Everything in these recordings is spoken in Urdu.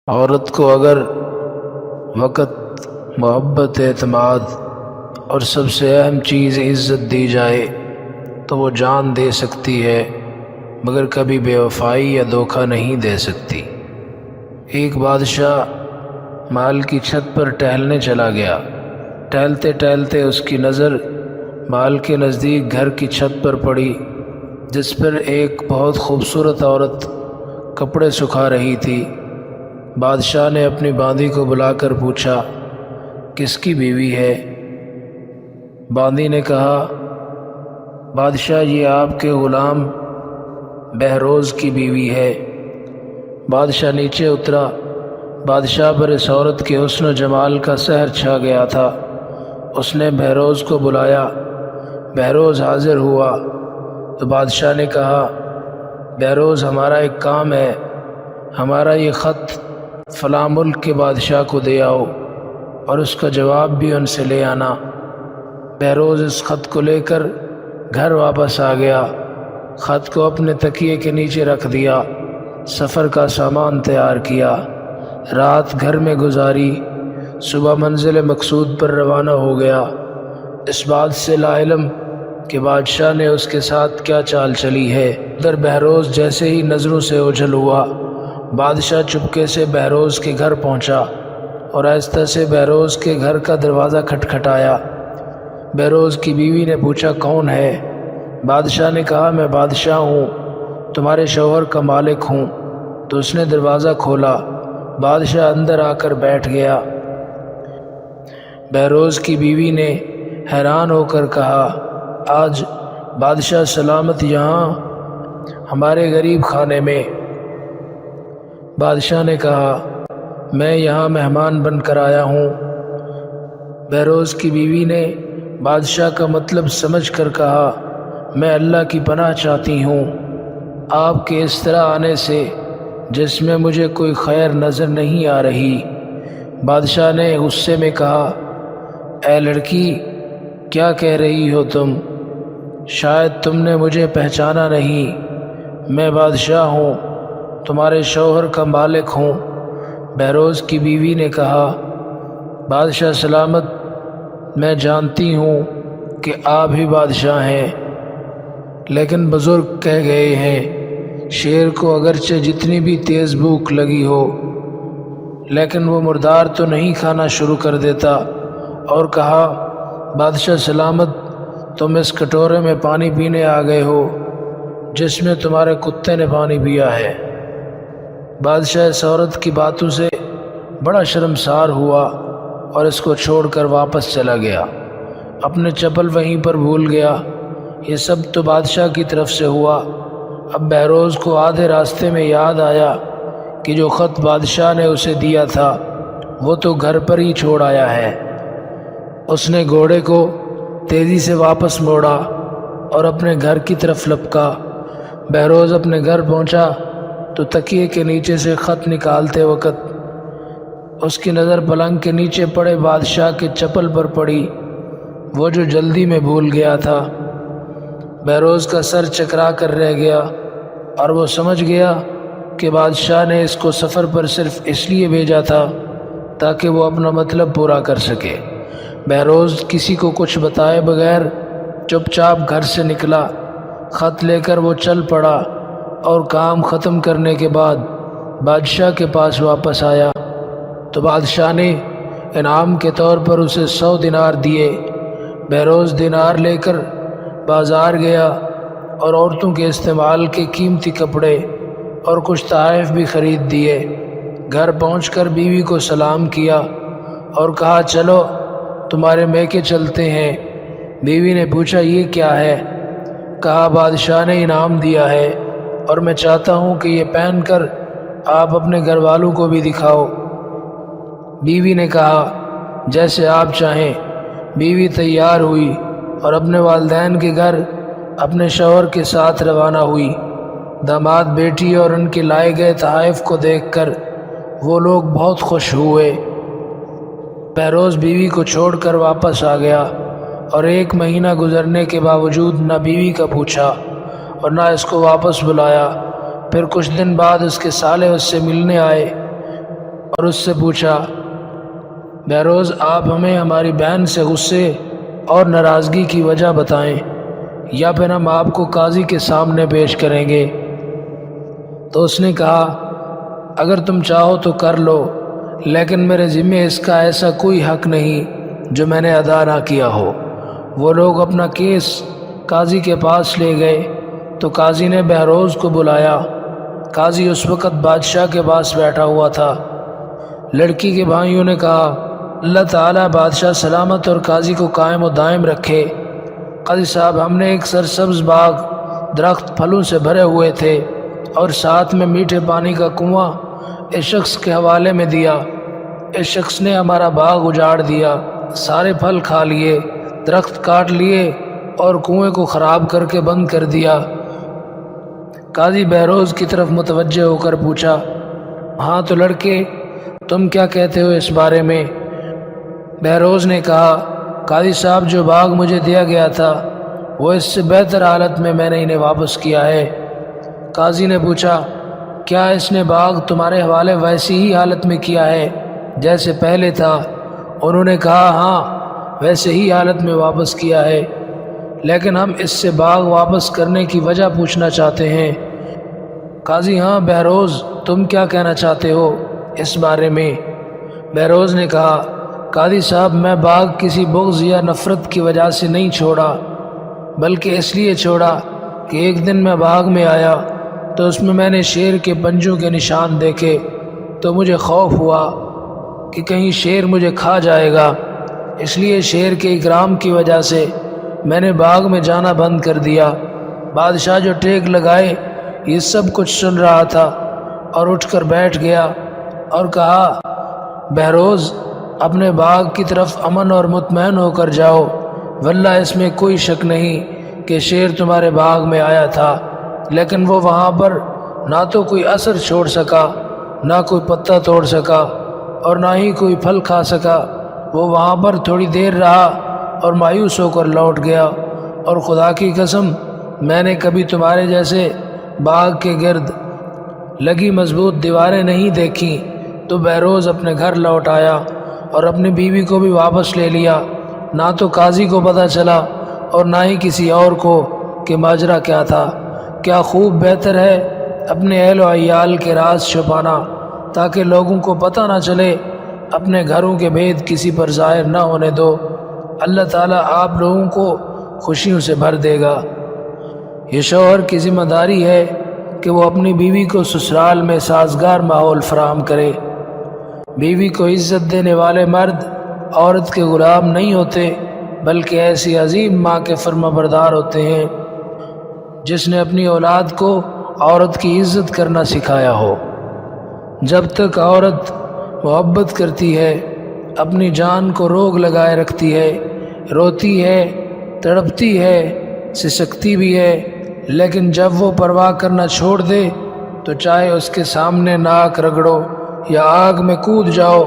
عورت کو اگر وقت، محبت، اعتماد اور سب سے اہم چیز عزت دی جائے تو وہ جان دے سکتی ہے، مگر کبھی بے وفائی یا دھوکہ نہیں دے سکتی۔ ایک بادشاہ محل کی چھت پر ٹہلنے چلا گیا۔ ٹہلتے ٹہلتے اس کی نظر محل کے نزدیک گھر کی چھت پر پڑی، جس پر ایک بہت خوبصورت عورت کپڑے سکھا رہی تھی۔ بادشاہ نے اپنی باندی کو بلا کر پوچھا، کس کی بیوی ہے؟ باندی نے کہا، بادشاہ یہ آپ کے غلام بہروز کی بیوی ہے۔ بادشاہ نیچے اترا۔ بادشاہ پر اس عورت کے حسن و جمال کا سحر چھا گیا تھا۔ اس نے بہروز کو بلایا۔ بہروز حاضر ہوا تو بادشاہ نے کہا، بہروز ہمارا ایک کام ہے، ہمارا یہ خط فلاں ملک کے بادشاہ کو دے آؤ اور اس کا جواب بھی ان سے لے آنا۔ بہروز اس خط کو لے کر گھر واپس آ گیا۔ خط کو اپنے تکیے کے نیچے رکھ دیا، سفر کا سامان تیار کیا، رات گھر میں گزاری، صبح منزل مقصود پر روانہ ہو گیا، اس بات سے لا علم کہ بادشاہ نے اس کے ساتھ کیا چال چلی ہے۔ ادھر بہروز جیسے ہی نظروں سے اوجھل ہوا، بادشاہ چپکے سے بہروز کے گھر پہنچا اور آہستہ سے بہروز کے گھر کا دروازہ کھٹکھٹایا۔ بہروز کی بیوی نے پوچھا، کون ہے؟ بادشاہ نے کہا، میں بادشاہ ہوں، تمہارے شوہر کا مالک ہوں۔ تو اس نے دروازہ کھولا۔ بادشاہ اندر آ کر بیٹھ گیا۔ بہروز کی بیوی نے حیران ہو کر کہا، آج بادشاہ سلامت یہاں ہمارے غریب خانے میں؟ بادشاہ نے کہا، میں یہاں مہمان بن کر آیا ہوں۔ بہروز کی بیوی نے بادشاہ کا مطلب سمجھ کر کہا، میں اللہ کی پناہ چاہتی ہوں آپ کے اس طرح آنے سے، جس میں مجھے کوئی خیر نظر نہیں آ رہی۔ بادشاہ نے غصے میں کہا، اے لڑکی، کیا کہہ رہی ہو تم؟ شاید تم نے مجھے پہچانا نہیں۔ میں بادشاہ ہوں، تمہارے شوہر کا مالک ہوں۔ بہروز کی بیوی نے کہا، بادشاہ سلامت، میں جانتی ہوں کہ آپ ہی بادشاہ ہیں، لیکن بزرگ کہہ گئے ہیں، شیر کو اگرچہ جتنی بھی تیز بھوک لگی ہو لیکن وہ مردار تو نہیں کھانا شروع کر دیتا۔ اور کہا، بادشاہ سلامت، تم اس کٹورے میں پانی پینے آ گئے ہو جس میں تمہارے کتے نے پانی پیا ہے۔ بادشاہ اس عورت کی باتوں سے بڑا شرمسار ہوا اور اس کو چھوڑ کر واپس چلا گیا۔ اپنے چپل وہیں پر بھول گیا۔ یہ سب تو بادشاہ کی طرف سے ہوا۔ اب بہروز کو آدھے راستے میں یاد آیا کہ جو خط بادشاہ نے اسے دیا تھا وہ تو گھر پر ہی چھوڑ آیا ہے۔ اس نے گھوڑے کو تیزی سے واپس موڑا اور اپنے گھر کی طرف لپکا۔ بہروز اپنے گھر پہنچا تو تکیے کے نیچے سے خط نکالتے وقت اس کی نظر پلنگ کے نیچے پڑے بادشاہ کے چپل پر پڑی، وہ جو جلدی میں بھول گیا تھا۔ بہروز کا سر چکرا کر رہ گیا اور وہ سمجھ گیا کہ بادشاہ نے اس کو سفر پر صرف اس لیے بھیجا تھا تاکہ وہ اپنا مطلب پورا کر سکے۔ بہروز کسی کو کچھ بتائے بغیر چپ چاپ گھر سے نکلا۔ خط لے کر وہ چل پڑا اور کام ختم کرنے کے بعد بادشاہ کے پاس واپس آیا تو بادشاہ نے انعام کے طور پر اسے 100 دینار دیے۔ بہروز دینار لے کر بازار گیا اور عورتوں کے استعمال کے قیمتی کپڑے اور کچھ تحائف بھی خرید دیے۔ گھر پہنچ کر بیوی کو سلام کیا اور کہا، چلو تمہارے میکے چلتے ہیں۔ بیوی نے پوچھا، یہ کیا ہے؟ کہا، بادشاہ نے انعام دیا ہے اور میں چاہتا ہوں کہ یہ پہن کر آپ اپنے گھر والوں کو بھی دکھاؤ۔ بیوی نے کہا، جیسے آپ چاہیں۔ بیوی تیار ہوئی اور اپنے والدین کے گھر اپنے شوہر کے ساتھ روانہ ہوئی۔ داماد بیٹی اور ان کے لائے گئے تحائف کو دیکھ کر وہ لوگ بہت خوش ہوئے۔ بہروز بیوی کو چھوڑ کر واپس آ گیا اور 1 مہینہ گزرنے کے باوجود نہ بیوی کا پوچھا اور نہ اس کو واپس بلایا۔ پھر کچھ دن بعد اس کے سالے اس سے ملنے آئے۔ اور اس سے پوچھا، بہروز آپ ہمیں ہماری بہن سے غصے اور ناراضگی کی وجہ بتائیں، یا پھر ہم آپ کو قاضی کے سامنے پیش کریں گے۔ تو اس نے کہا، اگر تم چاہو تو کر لو، لیکن میرے ذمہ اس کا ایسا کوئی حق نہیں جو میں نے ادا نہ کیا ہو۔ وہ لوگ اپنا کیس قاضی کے پاس لے گئے تو قاضی نے بہروز کو بلایا۔ قاضی اس وقت بادشاہ کے پاس بیٹھا ہوا تھا۔ لڑکی کے بھائیوں نے کہا، اللہ تعالیٰ بادشاہ سلامت اور قاضی کو قائم و دائم رکھے۔ قاضی صاحب، ہم نے ایک سرسبز باغ درخت پھلوں سے بھرے ہوئے تھے اور ساتھ میں میٹھے پانی کا کنواں اس شخص کے حوالے میں دیا۔ اس شخص نے ہمارا باغ اجاڑ دیا، سارے پھل کھا لیے، درخت کاٹ لیے اور کنویں کو خراب کر کے بند کر دیا۔ قاضی بہروز کی طرف متوجہ ہو کر پوچھا، ہاں تو لڑکے، تم کیا کہتے ہو اس بارے میں؟ بہروز نے کہا، قاضی صاحب، جو باغ مجھے دیا گیا تھا وہ اس سے بہتر حالت میں نے انہیں واپس کیا ہے۔ قاضی نے پوچھا، کیا اس نے باغ تمہارے حوالے ویسی ہی حالت میں کیا ہے جیسے پہلے تھا؟ انہوں نے کہا، ہاں ویسے ہی حالت میں واپس کیا ہے، لیکن ہم اس سے باغ واپس کرنے کی وجہ پوچھنا چاہتے ہیں۔ قاضی، ہاں بہروز، تم کیا کہنا چاہتے ہو اس بارے میں؟ بہروز نے کہا، قاضی صاحب، میں باغ کسی بغض یا نفرت کی وجہ سے نہیں چھوڑا، بلکہ اس لیے چھوڑا کہ ایک دن میں باغ میں آیا تو اس میں نے شیر کے پنجوں کے نشان دیکھے تو مجھے خوف ہوا کہ کہیں شیر مجھے کھا جائے گا۔ اس لیے شیر کے اکرام کی وجہ سے میں نے باغ میں جانا بند کر دیا۔ بادشاہ جو ٹیک لگائے یہ سب کچھ سن رہا تھا اور اٹھ کر بیٹھ گیا اور کہا، بہروز، اپنے باغ کی طرف امن اور مطمئن ہو کر جاؤ، واللہ اس میں کوئی شک نہیں کہ شیر تمہارے باغ میں آیا تھا، لیکن وہ وہاں پر نہ تو کوئی اثر چھوڑ سکا، نہ کوئی پتا توڑ سکا اور نہ ہی کوئی پھل کھا سکا۔ وہ وہاں پر تھوڑی دیر رہا اور مایوس ہو کر لوٹ گیا، اور خدا کی قسم میں نے کبھی تمہارے جیسے باغ کے گرد لگی مضبوط دیواریں نہیں دیکھیں۔ تو بہروز اپنے گھر لوٹ آیا اور اپنی بیوی کو بھی واپس لے لیا۔ نہ تو قاضی کو پتہ چلا اور نہ ہی کسی اور کو کہ ماجرا کیا تھا۔ کیا خوب بہتر ہے اپنے اہل و عیال کے راز چھپانا تاکہ لوگوں کو پتہ نہ چلے، اپنے گھروں کے بھید کسی پر ظاہر نہ ہونے دو، اللہ تعالیٰ آپ لوگوں کو خوشیوں سے بھر دے گا۔ یہ شوہر کی ذمہ داری ہے کہ وہ اپنی بیوی کو سسرال میں سازگار ماحول فراہم کرے۔ بیوی کو عزت دینے والے مرد عورت کے غلام نہیں ہوتے، بلکہ ایسی عظیم ماں کے فرما بردار ہوتے ہیں جس نے اپنی اولاد کو عورت کی عزت کرنا سکھایا ہو۔ جب تک عورت محبت کرتی ہے، اپنی جان کو روک لگائے رکھتی ہے، روتی ہے، تڑپتی ہے، سسکتی بھی ہے، لیکن جب وہ پرواہ کرنا چھوڑ دے تو چاہے اس کے سامنے ناک رگڑو یا آگ میں کود جاؤ،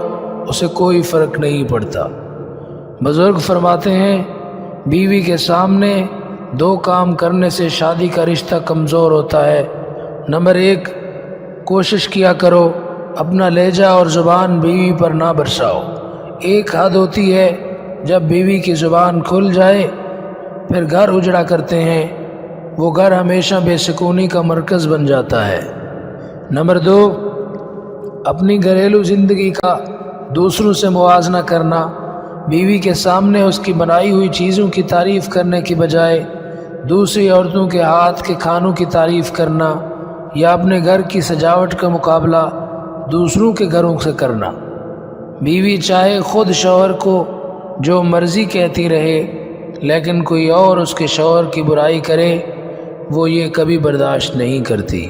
اسے کوئی فرق نہیں پڑتا۔ بزرگ فرماتے ہیں، بیوی کے سامنے دو کام کرنے سے شادی کا رشتہ کمزور ہوتا ہے۔ نمبر 1، کوشش کیا کرو اپنا لہجہ اور زبان بیوی پر نہ برساؤ۔ ایک حد ہوتی ہے جب بیوی کی زبان کھل جائے پھر گھر اجڑا کرتے ہیں، وہ گھر ہمیشہ بے سکونی کا مرکز بن جاتا ہے۔ نمبر 2، اپنی گھریلو زندگی کا دوسروں سے موازنہ کرنا، بیوی کے سامنے اس کی بنائی ہوئی چیزوں کی تعریف کرنے کی بجائے دوسری عورتوں کے ہاتھ کے کھانوں کی تعریف کرنا، یا اپنے گھر کی سجاوٹ کا مقابلہ دوسروں کے گھروں سے کرنا۔ بیوی چاہے خود شوہر کو جو مرضی کہتی رہے، لیکن کوئی اور اس کے شوہر کی برائی کرے، وہ یہ کبھی برداشت نہیں کرتی۔